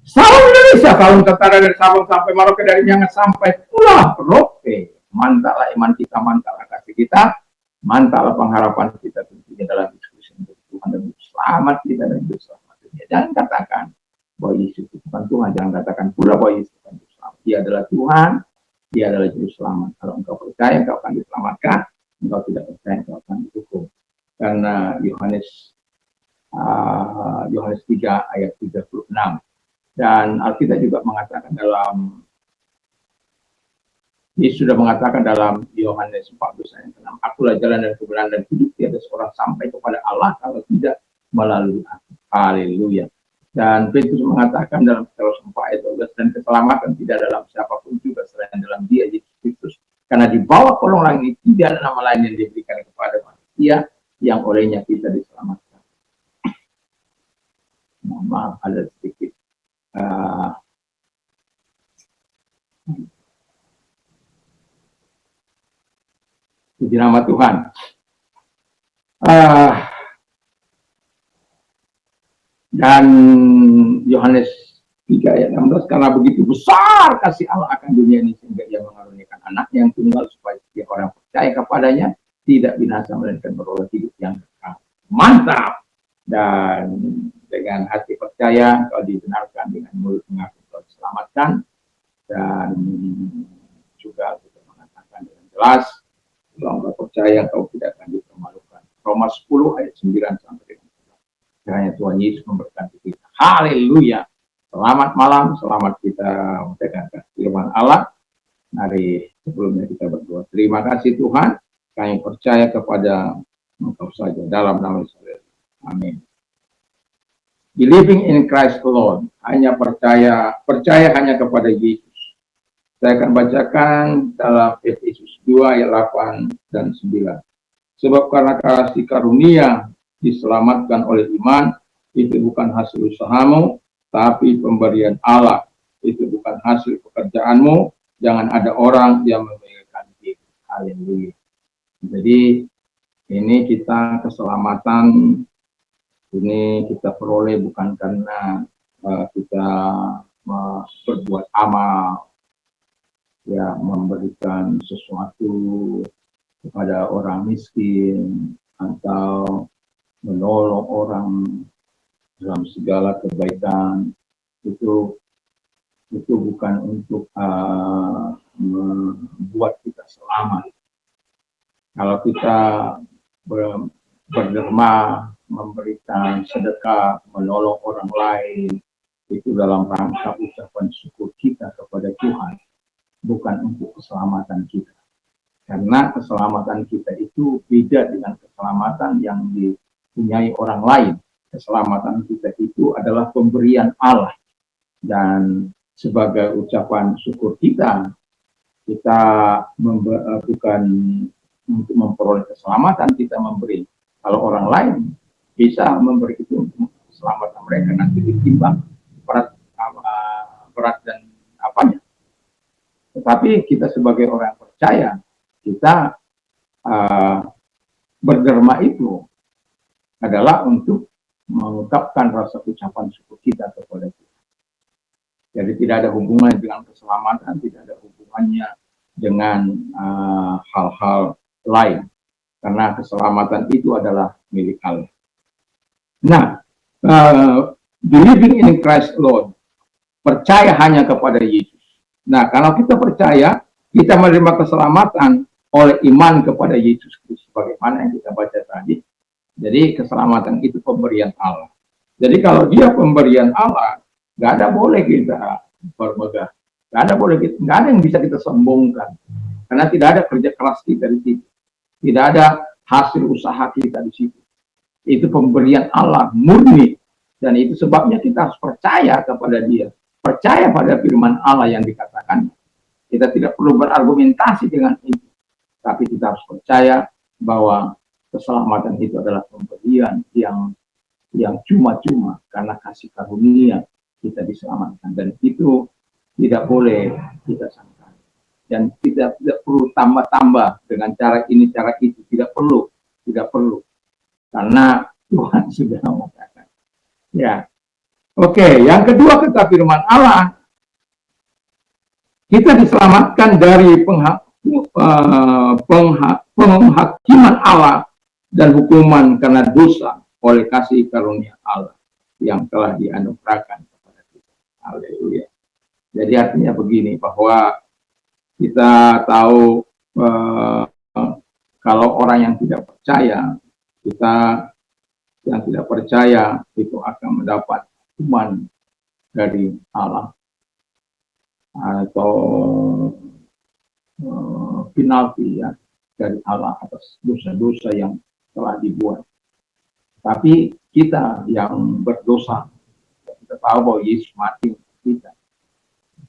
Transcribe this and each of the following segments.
Salam Indonesia, salam tentara dari Sabang sampai Merauke, dari Miangas sampai Pulau Rote. Mantaplah iman kita, mantaplah kasih kita, mantaplah pengharapan kita tentunya dalam diskusi untuk Tuhan dan selamat kita dan selamat dunia. Jangan katakan bahwa Yesus itu bukan Tuhan, jangan katakan pula bahwa Yesus bukan Juru Selamat. Dia adalah Tuhan, Dia adalah Juru Selamat. Kalau engkau percaya, engkau akan diselamatkan. Engkau tidak percaya, engkau akan dihukum. Karena Yohanes 3 ayat 36. Dan Alkitab juga mengatakan Yesus sudah mengatakan dalam Yohanes 14 ayat 6, akulah jalan dan kebenaran dan hidup, tiada seorang sampai kepada Allah kalau tidak melalui aku. Haleluya. Dan Petrus mengatakan dalam Petrus 4 ayat 12, dan keselamatan tidak dalam siapapun juga selain dalam Dia, Yesus Kristus. Karena di bawah kolong langit tidak ada nama lain yang diberikan kepada manusia yang olehnya kita diselamatkan. Maaf, ada sedikit puji nama Tuhan. Dan Yohanes 3 ayat 16, karena begitu besar kasih Allah akan dunia ini sehingga Ia mengaruniakan anaknya yang tunggal supaya setiap orang percaya kepadanya tidak binasa melainkan beroleh hidup yang kekal. Mantap. Dan dengan hati percaya kau dibenarkan, dengan mulut mengaku kau diselamatkan, dan juga kita mengatakan dengan jelas kalau engkau percaya kau tidak akan dipermalukan. Roma 10 ayat 9 sampai dengan 11. Kiranya Tuhan Yesus memberkati kita. Haleluya. Selamat malam, selamat kita mendengarkan firman Allah. Mari sebelumnya kita berdoa. Terima kasih Tuhan, kami percaya kepada Engkau saja dalam nama Yesus. Amin. Believing in Christ alone, hanya percaya hanya kepada Yesus. Saya akan bacakan dalam Efesus 2 ayat 8 dan 9. Sebab karena kasih karunia diselamatkan oleh iman, itu bukan hasil usahamu, tapi pemberian Allah. Itu bukan hasil pekerjaanmu, jangan ada orang yang memberikan diri. Haleluya. Jadi ini kita keselamatan ini kita peroleh bukan karena kita berbuat amal, ya, memberikan sesuatu kepada orang miskin atau menolong orang dalam segala kebaikan. Itu bukan untuk membuat kita selamat. Kalau kita berderma, memberikan sedekah, menolong orang lain, itu dalam rangka ucapan syukur kita kepada Tuhan, bukan untuk keselamatan kita. Karena keselamatan kita itu beda dengan keselamatan yang dipunyai orang lain. Keselamatan kita itu adalah pemberian Allah. Dan sebagai ucapan syukur kita bukan untuk memperoleh keselamatan, kita memberi. Kalau orang lain bisa memberi itu untuk keselamatan mereka, nanti ditimbang berat dan apanya. Tetapi kita sebagai orang percaya, kita berderma itu adalah untuk mengungkapkan rasa ucapan syukur kita kepada Tuhan. Jadi tidak ada hubungannya dengan keselamatan, tidak ada hubungannya dengan hal-hal lain. Karena keselamatan itu adalah milik Allah. Nah, believing in Christ alone, percaya hanya kepada Yesus. Nah, kalau kita percaya, kita menerima keselamatan oleh iman kepada Yesus Kristus, sebagaimana yang kita baca tadi. Jadi keselamatan itu pemberian Allah. Jadi kalau dia pemberian Allah, nggak ada boleh kita bermegah, nggak ada yang bisa kita sombongkan, karena tidak ada kerja keras kita di situ, tidak ada hasil usaha kita di situ. Itu pemberian Allah murni, dan itu sebabnya kita harus percaya kepada Dia, percaya pada firman Allah yang dikatakan. Kita tidak perlu berargumentasi dengan itu, tapi kita harus percaya bahwa keselamatan itu adalah pemberian yang cuma-cuma, karena kasih karunia kita diselamatkan, dan itu tidak boleh kita sangka, dan tidak perlu tambah-tambah dengan cara ini cara itu, tidak perlu, karena Tuhan sudah mengatakan, ya, Oke, yang kedua kata firman Allah, kita diselamatkan dari penghakiman Allah dan hukuman karena dosa oleh kasih karunia Allah yang telah dianugerahkan kepada kita. Haleluya. Jadi artinya begini, bahwa kita tahu kalau orang yang tidak percaya, kita yang tidak percaya itu akan mendapat hukuman dari Allah atau penalti ya dari Allah atas dosa-dosa yang telah dibuat. Tapi kita yang berdosa, kita tahu bahwa Yesus mati untuk kita.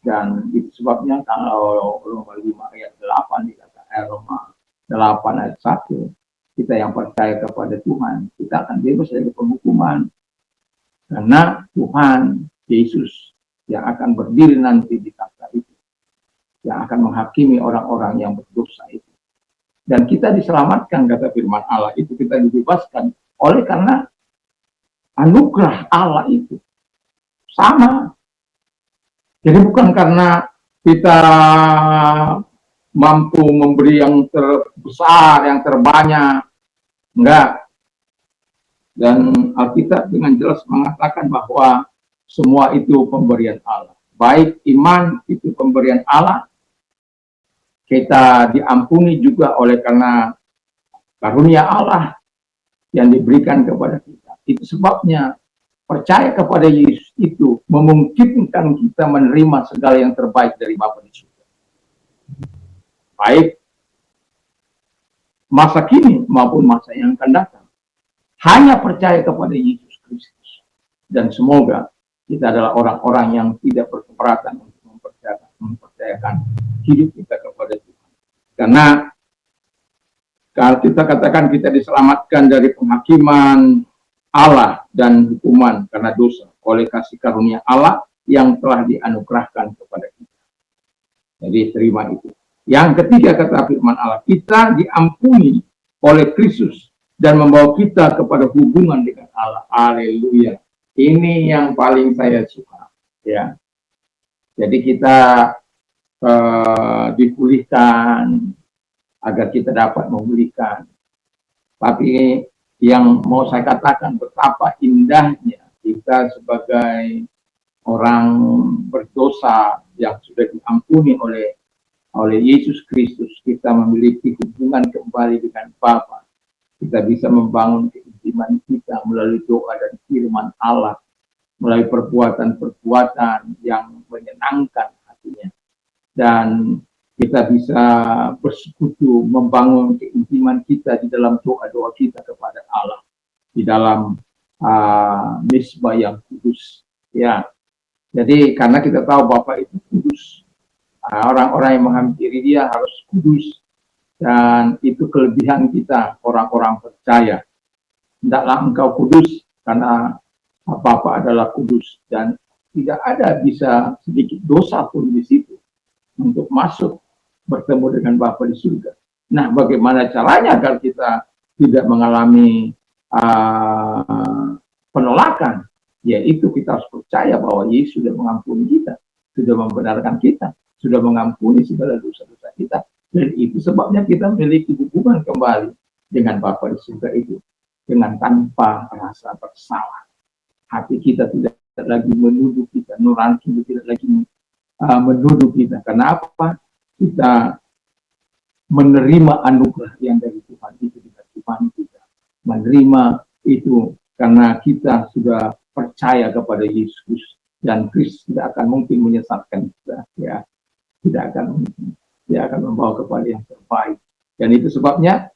Dan itu sebabnya kalau Roma 5 ayat 8 dikatakan, Roma 8 ayat 1, kita yang percaya kepada Tuhan, kita akan bebas dari penghukuman. Karena Tuhan Yesus yang akan berdiri nanti di takhta itu, yang akan menghakimi orang-orang yang berdosa itu. Dan kita diselamatkan, kata firman Allah itu, kita dibebaskan oleh karena anugerah Allah itu sama. Jadi bukan karena kita mampu memberi yang terbesar, yang terbanyak, enggak. Dan Alkitab dengan jelas mengatakan bahwa semua itu pemberian Allah. Baik iman itu pemberian Allah, kita diampuni juga oleh karena karunia Allah yang diberikan kepada kita. Itu sebabnya percaya kepada Yesus itu memungkinkan kita menerima segala yang terbaik dari Bapa di surga. Baik masa kini maupun masa yang akan datang. Hanya percaya kepada Yesus Kristus. Dan semoga kita adalah orang-orang yang tidak berkeberatan untuk mempercayakan hidup kita kepada Tuhan. Karena kalau kita katakan kita diselamatkan dari penghakiman Allah dan hukuman karena dosa oleh kasih karunia Allah yang telah dianugerahkan kepada kita. Jadi terima itu. Yang ketiga kata firman Allah, kita diampuni oleh Kristus dan membawa kita kepada hubungan dengan Allah. Haleluya. Ini yang paling saya suka, ya. Jadi kita dipulihkan agar kita dapat memulihkan. Tapi yang mau saya katakan, betapa indahnya kita sebagai orang berdosa yang sudah diampuni oleh Yesus Kristus, kita memiliki hubungan kembali dengan Bapa. Kita bisa membangun keintiman kita melalui doa dan firman Allah, melalui perbuatan-perbuatan yang menyenangkan hatinya. Dan kita bisa bersekutu, membangun keintiman kita di dalam doa-doa kita kepada Allah, di dalam misbah yang kudus. Ya, jadi karena kita tahu Bapa itu kudus, orang-orang yang menghampiri Dia harus kudus. Dan itu kelebihan kita, orang-orang percaya. Hendaklah engkau kudus, karena Bapa adalah kudus. Dan tidak ada bisa sedikit dosa pun di situ untuk masuk bertemu dengan Bapa di surga. Nah, bagaimana caranya agar kita tidak mengalami penolakan? Yaitu kita harus percaya bahwa Yesus sudah mengampuni kita, sudah membenarkan kita, sudah mengampuni segala dosa-dosa kita. Dan itu sebabnya kita memiliki hubungan kembali dengan Bapa di surga itu dengan tanpa rasa bersalah. Hati kita tidak lagi menuduh kita, nurani kita tidak lagi menuduh kita. Kenapa? Kita menerima anugerah yang dari Tuhan itu dengan Tuhan kita. Menerima itu karena kita sudah percaya kepada Yesus, dan Kristus tidak akan mungkin menyesatkan kita, ya. Tidak akan mungkin. Dia akan membawa kepada yang terbaik. Dan itu sebabnya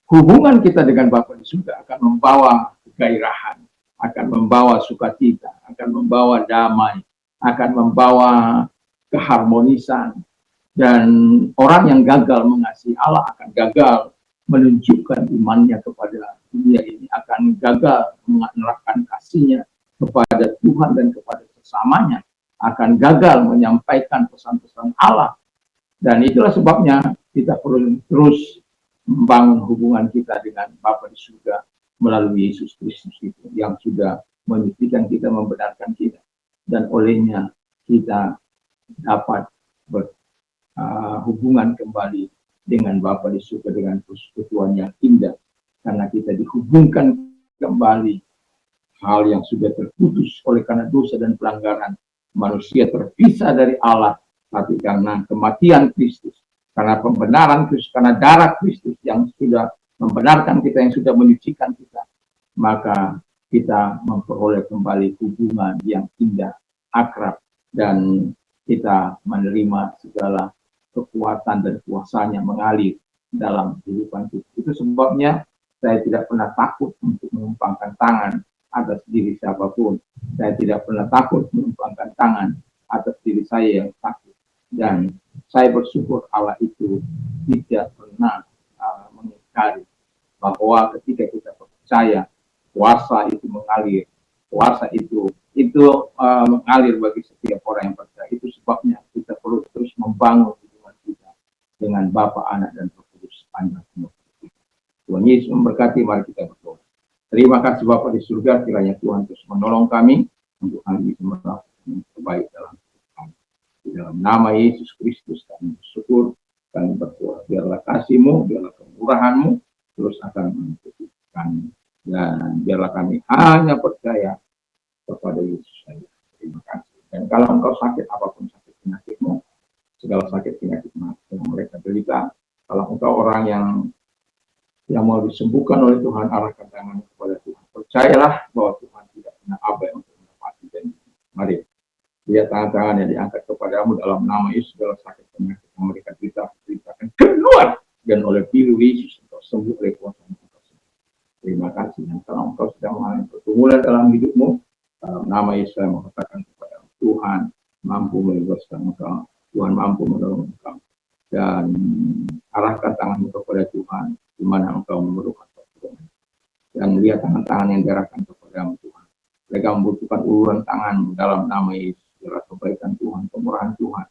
hubungan kita dengan Bapa di surga akan membawa kegairahan, akan membawa sukacita, akan membawa damai, akan membawa keharmonisan. Dan orang yang gagal mengasihi Allah akan gagal menunjukkan imannya kepada dunia ini, akan gagal menerapkan kasihnya kepada Tuhan dan kepada sesamanya, akan gagal menyampaikan pesan-pesan Allah. Dan itulah sebabnya kita perlu terus membangun hubungan kita dengan Bapa di surga melalui Yesus Kristus itu yang sudah menyucikan kita, membenarkan kita, dan olehnya kita dapat berhubungan kembali dengan Bapa di surga dengan persekutuan yang indah, karena kita dihubungkan kembali. Hal yang sudah terputus oleh karena dosa dan pelanggaran, manusia terpisah dari Allah, tapi karena kematian Kristus, karena pembenaran Kristus, karena darah Kristus yang sudah membenarkan kita, yang sudah menyucikan kita, maka kita memperoleh kembali hubungan yang indah, akrab, dan kita menerima segala kekuatan dan kuasanya mengalir dalam kehidupan kita. Itu sebabnya saya tidak pernah takut untuk menumpangkan tangan atas diri siapapun. Saya tidak pernah takut menumpangkan tangan atas diri saya yang sakit. Dan saya bersyukur Allah itu tidak pernah mengingkari bahwa ketika kita percaya, kuasa itu mengalir. Kuasa itu mengalir bagi setiap orang yang percaya. Itu sebabnya kita perlu terus membangun hubungan kita dengan Bapa, Anak, dan Roh Kudus sepanjang umur kita. Tuhan Yesus memberkati, mari kita berdoa. Terima kasih Bapa di surga, kiranya Tuhan terus menolong kami untuk kami bisa melakukan yang terbaik dalam hidup kami. Di dalam nama Yesus Kristus kami bersyukur, kami berdoa. Biarlah kasih-Mu, biarlah kemurahan-Mu terus akan mengikuti kami. Dan biarlah kami hanya percaya kepada Yesus saja. Terima kasih. Dan kalau engkau sakit, apapun sakit penyakitmu, segala sakit penyakit yang mereka derita, kalau engkau orang yang mau disembuhkan oleh Tuhan, arahkan tangan kepada Tuhan. Percayalah bahwa Tuhan tidak pernah abai untuk menepati janji. Mari, lihat tangan-tangan yang diangkat kepadamu dalam nama Yesus, segala sakit penyakit yang mereka ceritakan keluar, dan oleh pilu Yesus engkau sembuh oleh kuasa engkau. Terima kasih. Dan kalau engkau sedang mengalami pergumulan dalam hidupmu, dalam nama Yesus saya mengatakan kepada Tuhan mampu membebaskan engkau, Tuhan mampu menolong engkau, dan arahkan tanganmu kepada Tuhan di mana engkau memerlukan pertolongan. Dan lihat tangan-tangan yang diarahkan kepadamu Tuhan. Mereka membutuhkan uluran tanganmu dalam nama Yesus. Biarlah kebaikan Tuhan, kemurahan Tuhan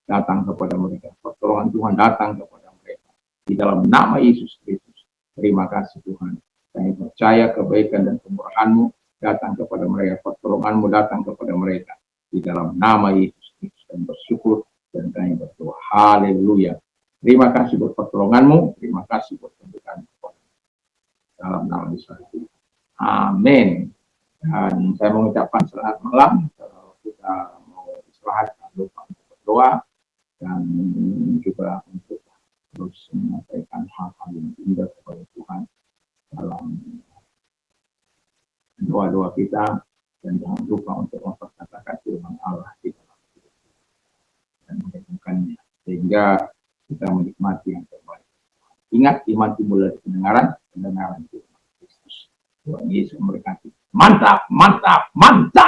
datang kepada mereka. Pertolongan Tuhan datang kepada mereka. Di dalam nama Yesus Kristus. Terima kasih Tuhan. Kami percaya kebaikan dan kemurahan-Mu datang kepada mereka. Pertolongan-Mu datang kepada mereka. Di dalam nama Yesus Kristus. Kami bersyukur dan kami berdoa. Haleluya. Terima kasih buat pertolongan-Mu. Terima kasih buat pemberkatan kepada dalam nama Yesus. Amin. Dan saya mengucapkan selamat malam. Kalau kita mau istirahat, jangan lupa untuk berdoa dan juga untuk terus menyampaikan hal-hal yang indah kepada Tuhan dalam doa-doa kita, dan jangan lupa untuk memperkatakan firman Allah di dalam dan mendengarkannya sehingga kita menikmati yang terbaik. Ingat, iman timbul dari pendengaran firman Kristus. Tuhan Yesus memberkati. Mantap, mantap, mantap.